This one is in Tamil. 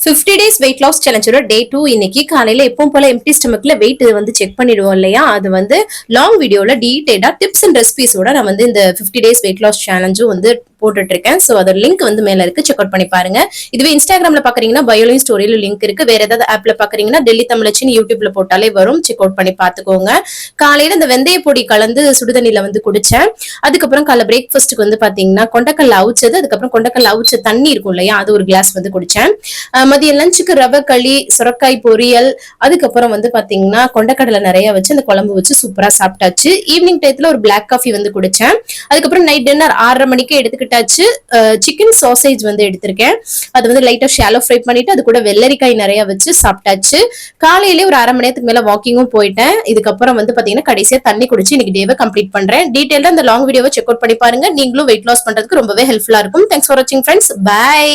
50 டேஸ் வெயிட் லாஸ் சேலஞ்சோட டே 2 இன்னைக்கு காலையில எப்பவும் போல எம்டி ஸ்டமக்ல வெயிட் வந்து செக் பண்ணிடுவோம் இல்லையா? அது வந்து லாங் வீடியோல டீடைலா டிப்ஸ் அண்ட் ரெசிபிஸோட நான் வந்து இந்த 50 டேஸ் வெயிட் லாஸ் சேலஞ்சும் வந்து போட்டுட்டு இருக்கேன். சோ அதோட லிங்க் வந்து மேல இருக்கு, செக் அவுட் பண்ணி பாருங்க. இதுவே இன்ஸ்டாகிராம்ல பாக்குறீங்கன்னா பயோலின் ஸ்டோரியில லிங்க் இருக்கு. வேற ஏதாவது ஆப்ல பாக்குறீங்கன்னா டெல்லி தமிழச்சின்னு யூடியூப்ல போட்டாலே வரும், செக் அவுட் பண்ணி பாத்துக்கோங்க. காலையில இந்த வெந்தய பொடி கலந்து சுடுதண்ணில வந்து குடிச்சேன். அதுக்கப்புறம் காலைல பிரேக்ஃபாஸ்ட்டுக்கு வந்து பாத்தீங்கன்னா கொண்டக்கல்ல அவிச்சது, அதுக்கப்புறம் கொண்டக்கல்ல அவிச்ச தண்ணி இருக்கும் இல்லையா, அது ஒரு கிளாஸ் வந்து குடிச்சேன். மதிய லஞ்சுக்கு ரவை களி, சுரக்காய் பொரியல், அதுக்கப்புறம் வந்து பாத்தீங்கன்னா கொண்டக்கடலை நிறைய வச்சு அந்த குழம்பு வச்சு சூப்பரா சாப்பிட்டாச்சு. ஈவினிங் டயத்துல ஒரு பிளாக் காஃபி வந்து குடிச்சேன். அதுக்கப்புறம் நைட் டின்னர் 6:30 மணிக்கு எடுத்துக்கிட்டாச்சு. சிக்கன் சாசேஜ் வந்து எடுத்திருக்கேன். அது வந்து லைட்டா ஷாலோ ஃப்ரை பண்ணிட்டு அது கூட வெள்ளரிக்காய் நிறைய வச்சு சாப்பிட்டாச்சு. காலையிலேயே ஒரு 1/2 மணி நேரத்துக்கு மேல வாக்கிங்கும் போயிட்டேன். இதுக்கப்புறம் வந்து பாத்தீங்கன்னா கடைசியா தண்ணி குடிச்சு இன்னைக்கு டேவை கம்ப்ளீட் பண்றேன். டீடைலா இந்த லாங் வீடியோவை செக் அவுட் பண்ணி பாருங்க. நீங்களும் வெயிட் லாஸ் பண்றதுக்கு ரொம்பவே ஹெல்ப்ஃபுல்லா இருக்கும். தேங்க்ஸ் ஃபார் வாட்சிங் ஃப்ரெண்ட்ஸ். பை.